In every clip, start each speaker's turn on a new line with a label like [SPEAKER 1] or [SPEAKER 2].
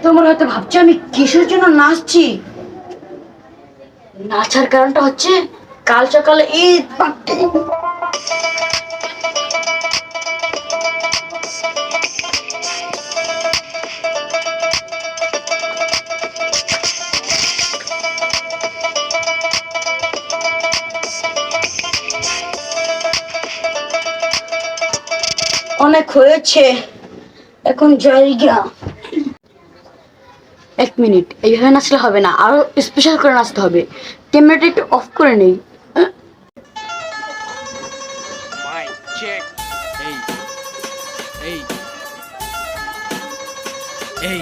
[SPEAKER 1] তোমার হয়তো ভাবছো আমি কিসের জন্য নাচছি। নাচার কারণটা হচ্ছে কাল সকালে ঈদ পার্টি। অনেক হয়েছে, এখন জায়গা। 1 মিনিট, এইভাবে নাচলে হবে না, আরো স্পেশাল করে নাচতে হবে। ক্যামেরাটা একটু অফ করে নেই।
[SPEAKER 2] Mic check. Hey, hey, hey.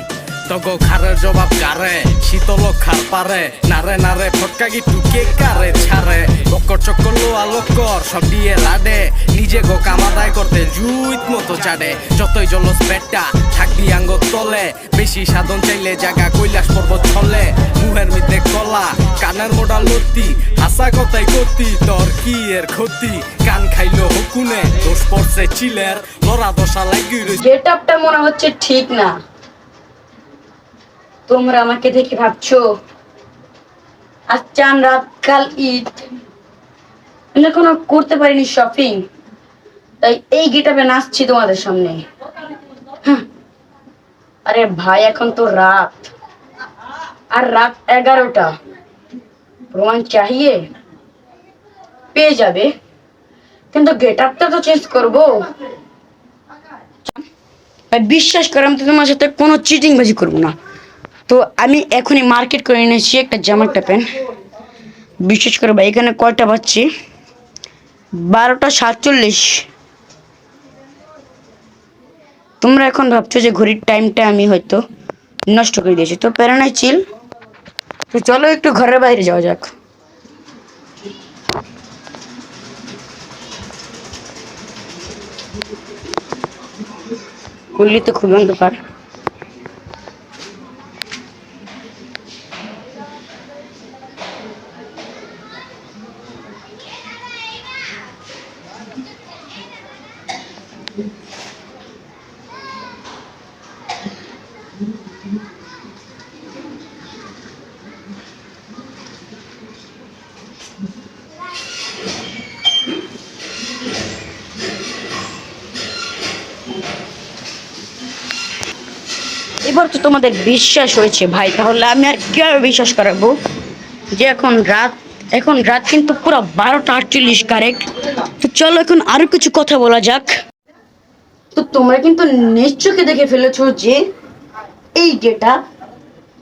[SPEAKER 2] তগো খারের জবাব কারে শীতল খার পারে নারে নারে ফটকা গিটু কে কারে ছাড়ে বক্কর চক্কর লোয়া লক্কর সব দিয়ে লাডে নিজে গো কামাদায় করতে জুইত মতো চাডে যতই জলস পেটটা থাকবি আঙ্গর তলে বেশি সাধন চাইলে জায়গা কৈলাস পর্বত ছলে মুহের মধ্যে কলা কানের মোডা লত্তি হাসা কথাই করতি তোর কি এর ক্ষতি কান খাইলো হুকুনে দোষ পড়ছে চিলের লড়া দশা লাগি
[SPEAKER 1] গেট আপটা মনে হচ্ছে ঠিক না। তোমরা আমাকে দেখে ভাবছো আজ চান রাত কাল ঈদ, আমি এখনো করতে পারিনি শপিং, তাই এই গেটআপে নাচছি তোমাদের সামনে। আরে ভাই, এখন তো রাত, আর রাত 11টা। প্রমাণ চাহিয়ে পেয়ে যাবে, কিন্তু গেটআপটা তো চেঞ্জ করবো। বিশ্বাস করো, আমি তো তোমার সাথে কোনো চিটিং বাজি করবো না। তো আমি এখনই মার্কেট করে এনেছি একটা জামা একটা প্যান্ট। বিশেষ করে ভাই, এখানে কয়টা বাজছে? 12টা 47। তোমরা এখন ভাবছো যে ঘড়ির টাইমটা আমি হয়তো নষ্ট করে দিয়েছি, তো প্যারা নাই, চিল। তো চলো একটু ঘরের বাইরে যাওয়া যাক। খুললি তো খুবই অন্ধকার। এবার তো তোমাদের বিশ্বাস হয়েছে ভাই, তাহলে আমি আর কিভাবে বিশ্বাস করাবো যে এখন রাত কিন্তু পুরো 12টা 48 কারেক্ট। তো চলো এখন আরো কিছু কথা বলা যাক। তো তোমরা কিন্তু নিশ্চয়ই দেখে ফেলেছো যে এই ডেটা,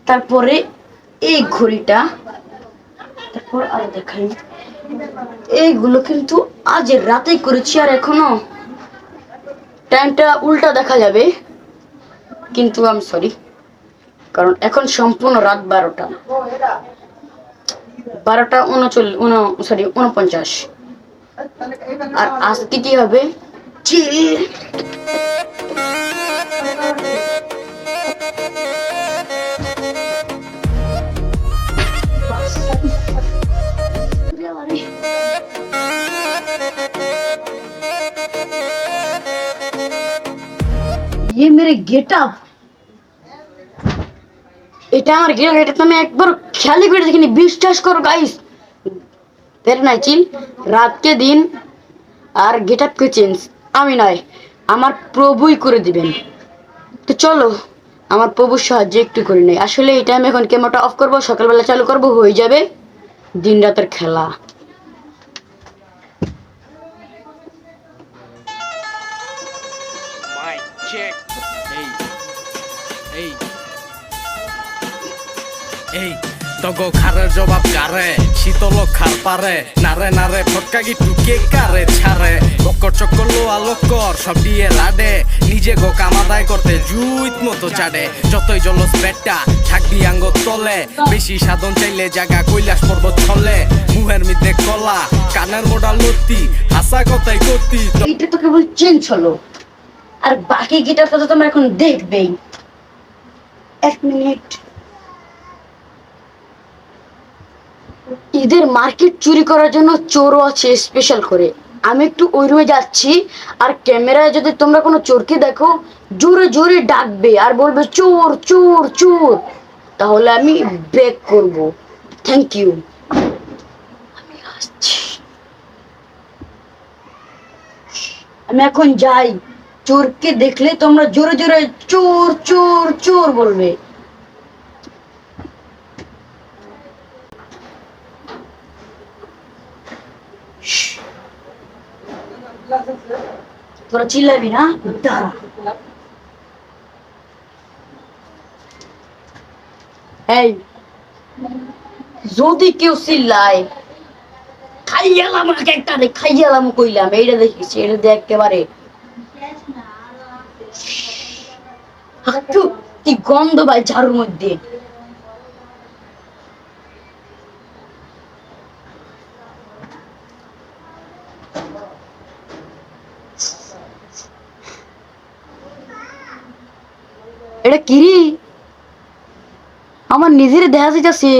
[SPEAKER 1] তারপরে এই ঘড়িটা, তারপর আর দেখাই, এইগুলো কিন্তু আজ রাতেই করেছি, আর এখনো টাইমটা উল্টা দেখা যাবে, কিন্তু আমি সরি, কারণ এখন সম্পূর্ণ রাত 12টা 49 আর আজকে কি হবে চিল। ये मेरे गेटअप, এটা আমার গেটআপ, এটা তো আমি একবার খেয়ালই করে দেখিনি। বিশ্বাস করো গাইস, বের নাই চিল। রাতকে দিন আর গেটআপকে চেঞ্জ আমি নয়, আমার প্রভুই করে দিবেন। তো চলো আমার প্রভুর সাহায্যে একটু করে নেই। আসলে এটা আমি এখন ক্যামেরাটা অফ করবো, সকালবেলা চালু করবো, হয়ে যাবে দিন রাতের খেলা।
[SPEAKER 2] Mic check. Hey, hey, hey. তগো খারের জবাব কারে শীতল খার পারে নারে নারে ফটকা গিটু কে কারে ছাড়ে বক্কর চক্কর লোয়া লক্কর সব দিয়ে লাডে নিজে গো কামাদায় করতে জুইত মতো চাডে যতই জলস পেটটা থাকবি আঙ্গর তলে বেশি সাধন চাইলে জায়গা কৈলাস পর্বত ছলে মুহের মধ্যে কলা কানের মোডা লত্তি হাসা কথাই করতি।
[SPEAKER 1] এইটা তো কেবল চেঞ্জ হলো, আর বাকি গিটারটা তো তোমরা এখন দেখবেই। 1 মিনিট। ঈদের মার্কেট চুরি করার জন্য চোরও আছে স্পেশাল করে। আমি একটু ওই রুমে যাচ্ছি, আর ক্যামেরায় যদি তোমরা কোনো চোরকে দেখো জোরে জোরে ডাকবে আর বলবে চোর চোর চোর, তাহলে আমি ব্রেক করব। Thank you. আমি আসছি, আমি এখন যাই। চোরকে দেখলে তোমরা জোরে জোরে চোর চোর চোর বলবে। তোরা চিল্লাবি না, দাঁড়া। এই, যদি কেউ চিল্লায় খাইয়ালাম একটা রে, খাইয়ালাম কইলাম, এইটা দেখিস, এটা দিয়ে একেবারে কি গন্ধ ভাই ঝাড়ুর মধ্যে। এটা কিরি, আমার নিজের দেখা যাচ্ছে।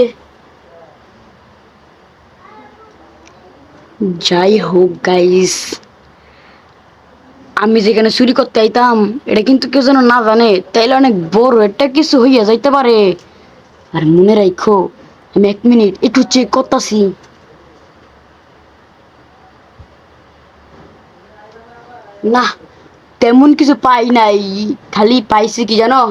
[SPEAKER 1] যাই হোক গাইস, আমি যেখানে চুরি করতে আইতাম এটা কিন্তু কেউ যেন না জানে, তাইলে অনেক বড় একটা কিছু হইয়া যাইতে পারে। আর মনে রাখো, আমি 1 মিনিট একটু চেক করতেছি। না, তেমন কিছু পাই নাই, খালি পাইছি কি জানো,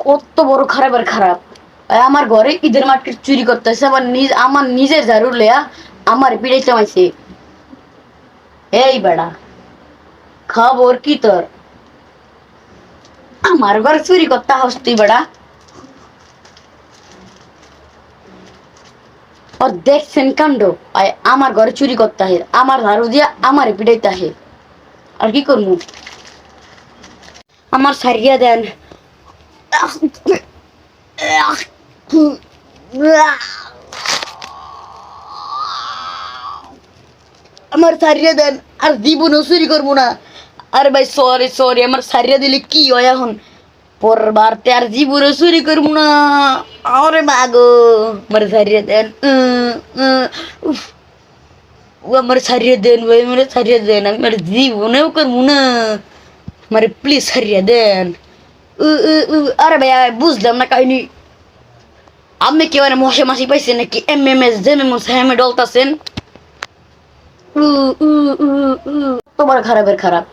[SPEAKER 1] কত বড় খারাপ আর খারাপ। আমার ঘরে ঈদের মার্কেট চুরি করতেছে, আমার নিজের ঝাড়ু লেয়া আমার পিড়াইতে মাইছে। এই বেড়া, খবর কি তোর? আমার ঘরে চুরি করতে হস তুই বেড়া? और দেখছেন কাণ্ড, আমার ঘরে চুরি করতে আহে, আমার ঝাড়ু দিয়া আমার পিড়াইতে আহে। আর কি করবো, আমার সারিয়া দেন। আমার সারিয়া দেন, আর জীবনও চুরি করবো না। আরে ভাই সরি সরি, আমার সারিয়া দিলে কি হয় এখন? পরবার আর জীবনও চুরি করবো না। আরে মাগো, আমার সারিয়া দেন। উফ, আমার সারিয়া দেন ভাই, আমার সারিয়া দেন, আমি আর জীবনেও করবো না। আমার প্লিজ সারিয়া দেন। আরে ভাই বুঝলাম না কাহিনী, আপনি কি মানে মশা মাসি পাইছেন নাকি? MMS জেমেমস হ্যামে ডলতাছেন। তোমার খারাপের খারাপ,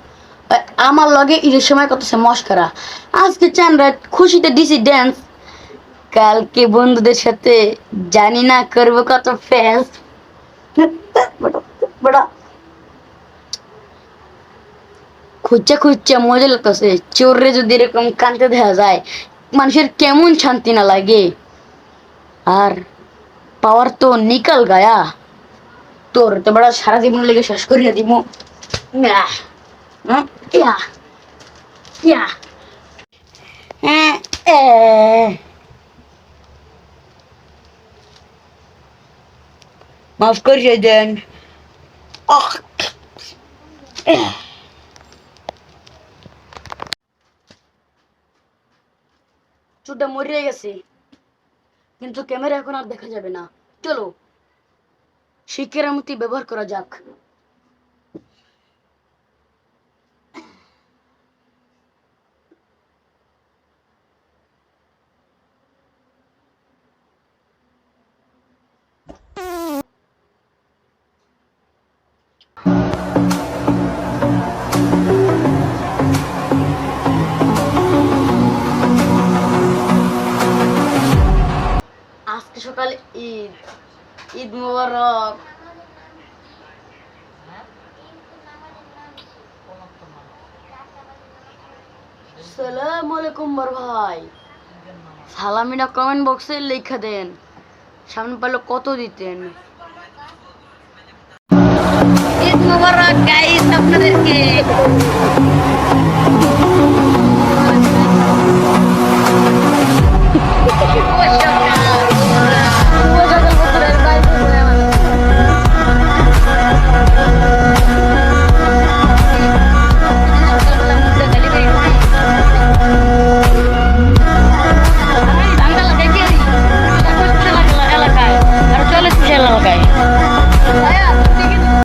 [SPEAKER 1] আমার লগে ঈদের সময় করতেছে মস্করা। আজকে চান রাত খুশিতে দিছি ড্যান্স, কালকে বন্ধুদের সাথে জানি না করবো কত ফ্যান্স। খুঁজছে খুঁজছে মজা লাগতেছে। চোররে যদি এরকম কানতে দেখা যায়, মানুষের কেমন শান্তি না লাগে। আর পাওয়ার তো নিকাল গায়া, তোর তো বড় সারা জীবন লেগে শেষ করিয়া দিব। মাফ করিয়ে দেন। চুটা মরিয়া গেছে, কিন্তু ক্যামেরা এখন আর দেখা যাবে না। চলো সেই কেরামতি ব্যবহার করা যাক। আজকে সকালে ঈদ, ঈদ মোবারক। সালাম আলাইকুম বড় ভাই। সালামিনা কমেন্ট বক্সে লেখা দেন, সামনে পারলে কত দিতেন। ঈদ মোবারক গাইস আপনাদেরকে।